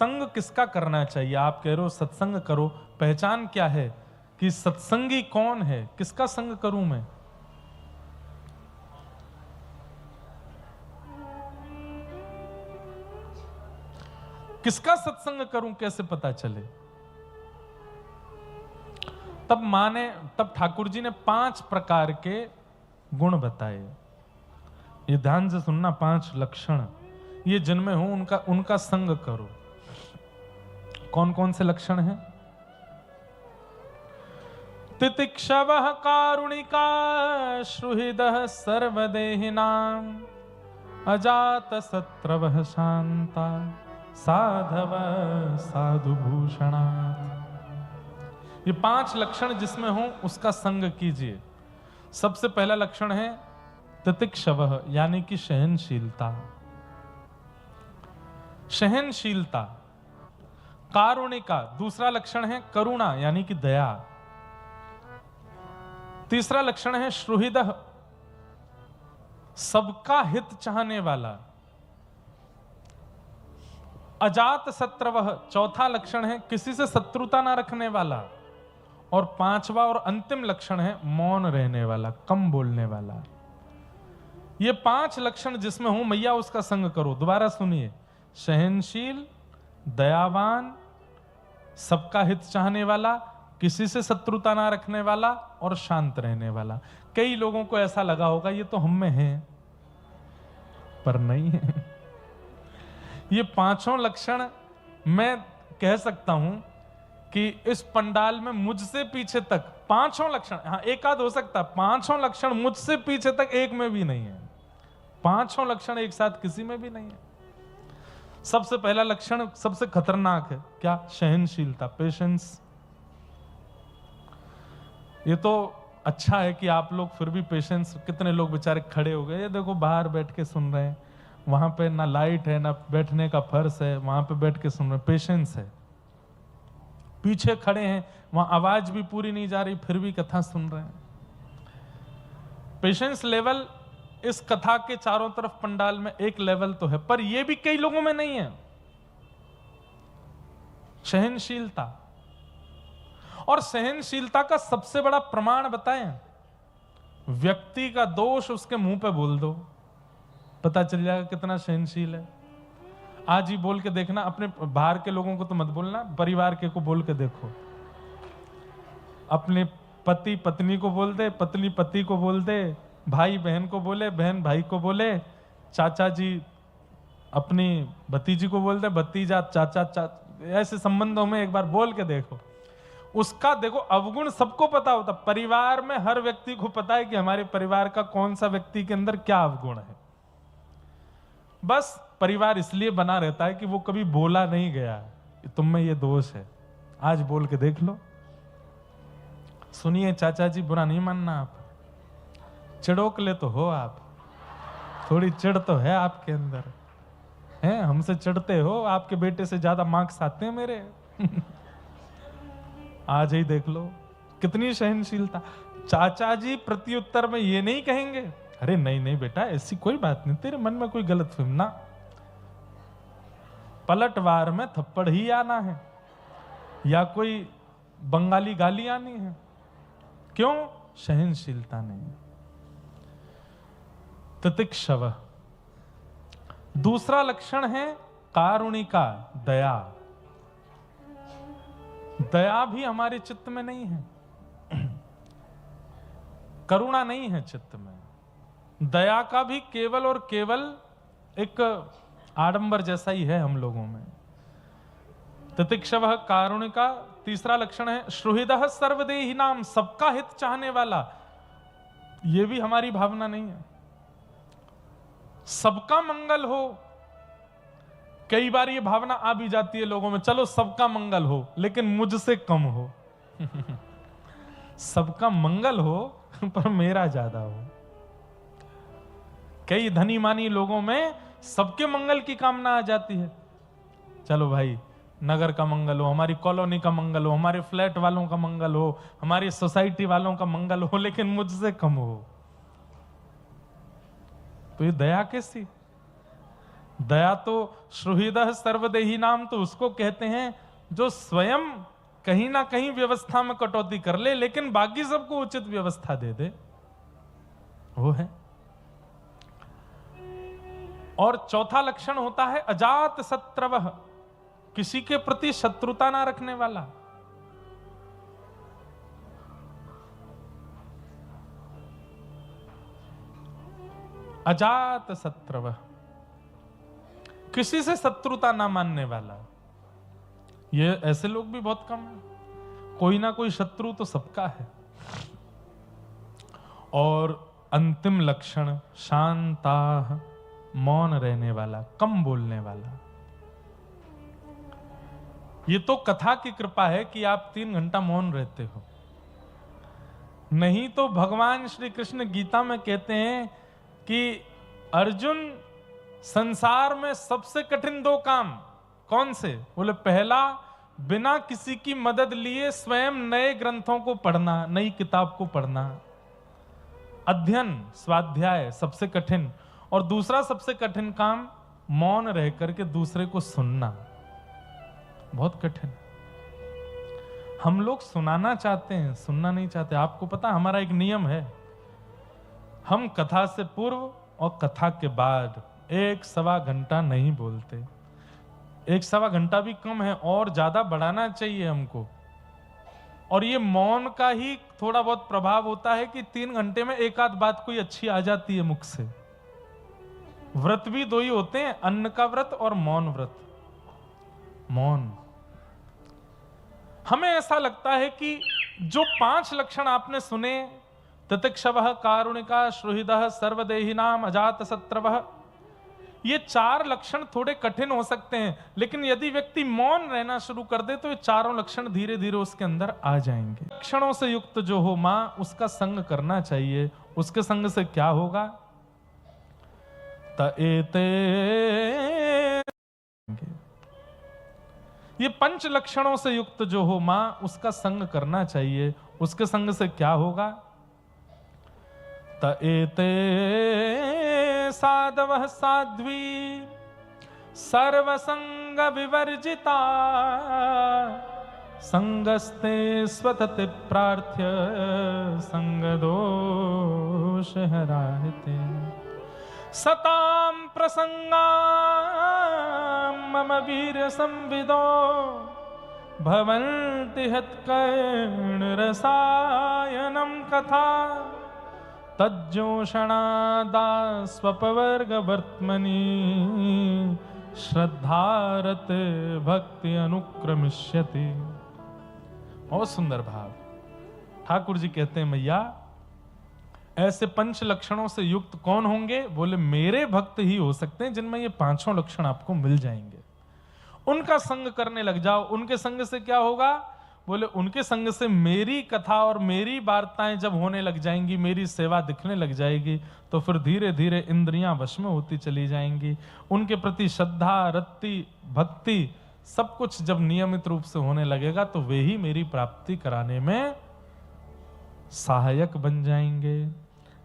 संग किसका करना चाहिए? आप कह रहे हो सत्संग करो, पहचान क्या है कि सत्संगी कौन है? किसका संग करूं मैं? किसका सत्संग करूं, कैसे पता चले? तब ठाकुर जी ने 5 प्रकार के गुण बताए। ये ध्यान से सुनना, 5 लक्षण, ये जिनमें हो उनका संग करो। कौन कौन से लक्षण हैं? तितिक्षवः कारुणिका सुहृदः सर्वदेहिनां अजात शत्रवः शांता साधव साधुभूषणा। ये 5 लक्षण जिसमें हो उसका संग कीजिए। सबसे पहला लक्षण है तितिक्षवः, यानी कि सहनशीलता। सहनशीलता। कारुणिका, दूसरा लक्षण है करुणा, यानी कि दया। तीसरा लक्षण है सुहृदः, सबका हित चाहने वाला। अजात शत्रवः, चौथा लक्षण है किसी से शत्रुता ना रखने वाला। और 5वां और अंतिम लक्षण है मौन रहने वाला, कम बोलने वाला। ये 5 लक्षण जिसमें हो मैया उसका संग करो। दोबारा सुनिए, सहनशील, दयावान, सबका हित चाहने वाला, किसी से शत्रुता ना रखने वाला और शांत रहने वाला। कई लोगों को ऐसा लगा होगा ये तो हम में है, पर नहीं है। ये 5 लक्षण मैं कह सकता हूं कि इस पंडाल में मुझसे पीछे तक 5 लक्षण, हाँ एक आध हो सकता, 5 लक्षण मुझसे पीछे तक एक में भी नहीं है। 5 लक्षण एक साथ किसी में भी नहीं है। सबसे पहला लक्षण सबसे खतरनाक है, क्या? सहनशीलता, पेशेंस। ये तो अच्छा है कि आप लोग फिर भी पेशेंस, कितने लोग बेचारे खड़े हो गए, ये देखो बाहर बैठ के सुन रहे हैं, वहां पे ना लाइट है ना बैठने का फर्श है, वहां पे बैठ के सुन रहे हैं, पेशेंस है। पीछे खड़े हैं, वहां आवाज भी पूरी नहीं जा रही फिर भी कथा सुन रहे हैं। पेशेंस लेवल इस कथा के चारों तरफ पंडाल में एक लेवल तो है, पर यह भी कई लोगों में नहीं है। सहनशीलता। और सहनशीलता का सबसे बड़ा प्रमाण बताएं, व्यक्ति का दोष उसके मुंह पे बोल दो, पता चल जाएगा कितना सहनशील है। आज ही बोल के देखना, अपने बाहर के लोगों को तो मत बोलना, परिवार के को बोल के देखो। अपने पति पत्नी को बोल दे, पत्नी पति को बोल दे, भाई बहन को बोले, बहन भाई को बोले, चाचा जी अपनी भतीजी को बोल दे, भतीजा चाचा ऐसे संबंधों में एक बार बोल के देखो। उसका देखो अवगुण सबको पता होता, परिवार में हर व्यक्ति को पता है कि हमारे परिवार का कौन सा व्यक्ति के अंदर क्या अवगुण है। बस परिवार इसलिए बना रहता है कि वो कभी बोला नहीं गया तुम में ये दोष है। आज बोल के देख लो। सुनिए चाचा जी, बुरा नहीं मानना, आप चिड़ोकले तो हो, आप थोड़ी चिड़ तो है आपके अंदर, हैं? हमसे चिढ़ते हो, आपके बेटे से ज्यादा मार्क्स आते हैं मेरे। आज ही देख लो कितनी सहनशीलता। चाचा जी प्रत्युत्तर में ये नहीं कहेंगे, अरे नहीं नहीं बेटा ऐसी कोई बात नहीं, तेरे मन में कोई गलत फहमी ना, पलटवार में थप्पड़ ही आना है या कोई बंगाली गाली आनी है। क्यों? सहनशीलता नहीं। तितिक्षव। दूसरा लक्षण है कारुणिका, दया। दया भी हमारे चित्त में नहीं है, करुणा नहीं है चित्त में। दया का भी केवल और केवल एक आडंबर जैसा ही है हम लोगों में। तितिक्षव, कारुणिका। तीसरा लक्षण है सुहृदः सर्वदेहिनां, सबका हित चाहने वाला। यह भी हमारी भावना नहीं है, सबका मंगल हो। कई बार ये भावना आ भी जाती है लोगों में, चलो सबका मंगल हो लेकिन मुझसे कम हो। सबका मंगल हो पर मेरा ज्यादा हो। कई धनी मानी लोगों में सबके मंगल की कामना आ जाती है, चलो भाई नगर का मंगल हो, हमारी कॉलोनी का मंगल हो, हमारे फ्लैट वालों का मंगल हो, हमारी सोसाइटी वालों का मंगल हो, लेकिन मुझसे कम हो। तो ये दया कैसी? दया तो सुहृदः सर्वदेही नाम तो उसको कहते हैं जो स्वयं कहीं ना कहीं व्यवस्था में कटौती कर ले लेकिन बाकी सबको उचित व्यवस्था दे दे, वो है। और चौथा लक्षण होता है अजात शत्रवः, किसी के प्रति शत्रुता ना रखने वाला। अजात शत्रवः, किसी से शत्रुता ना मानने वाला। ये ऐसे लोग भी बहुत कम हैं, कोई ना कोई शत्रु तो सबका है। और अंतिम लक्षण शांता, मौन रहने वाला, कम बोलने वाला। ये तो कथा की कृपा है कि आप 3 घंटा मौन रहते हो, नहीं तो भगवान श्री कृष्ण गीता में कहते हैं कि अर्जुन संसार में सबसे कठिन 2 काम कौन से? बोले पहला, बिना किसी की मदद लिए स्वयं नए ग्रंथों को पढ़ना, नई किताब को पढ़ना, अध्ययन स्वाध्याय सबसे कठिन। और दूसरा सबसे कठिन काम मौन रह करके दूसरे को सुनना, बहुत कठिन। हम लोग सुनाना चाहते हैं, सुनना नहीं चाहते। आपको पता हमारा एक नियम है, हम कथा से पूर्व और कथा के बाद 1-1.25 घंटा नहीं बोलते। 1-1.25 घंटा भी कम है और ज्यादा बढ़ाना चाहिए हमको। और ये मौन का ही थोड़ा बहुत प्रभाव होता है कि 3 घंटे में एक आध बात कोई अच्छी आ जाती है मुख से। व्रत भी 2 ही होते हैं, अन्न का व्रत और मौन व्रत। मौन, हमें ऐसा लगता है कि जो 5 लक्षण आपने सुने, तितिक्षवः, कारुणिका, सुहृदः, सर्वदेहिनाम, अजात शत्रवः, ये 4 लक्षण थोड़े कठिन हो सकते हैं, लेकिन यदि व्यक्ति मौन रहना शुरू कर दे तो ये चारों लक्षण धीरे धीरे उसके अंदर आ जाएंगे। लक्षणों से युक्त जो हो मां, उसका संग करना चाहिए। उसके संग से क्या होगा? एते, ये 5 लक्षणों से युक्त जो हो मां, उसका संग करना चाहिए। उसके संग से क्या होगा? एते साधवः साध्वी सर्वसंग विवर्जिता संगस्ते स्वतते प्रार्थ्य संग दोष हराते सतां प्रसंगा मम वीर संविदो भवन्ति हत्कर्ण रसायनम कथा तज्जोषणादा स्वपवर्ग वर्त्मनि श्रद्धारत भक्ति अनुक्रमिष्यति। बहुत सुंदर भाव। ठाकुर जी कहते हैं मैया ऐसे 5 लक्षणों से युक्त कौन होंगे? बोले मेरे भक्त ही हो सकते हैं जिनमें ये 5 लक्षण आपको मिल जाएंगे। उनका संग करने लग जाओ। उनके संग से क्या होगा? बोले उनके संग से मेरी कथा और मेरी वार्ताएं जब होने लग जाएंगी, मेरी सेवा दिखने लग जाएगी, तो फिर धीरे धीरे इंद्रियां वश में होती चली जाएंगी। उनके प्रति श्रद्धा, रत्ति, भक्ति सब कुछ जब नियमित रूप से होने लगेगा तो वे ही मेरी प्राप्ति कराने में सहायक बन जाएंगे।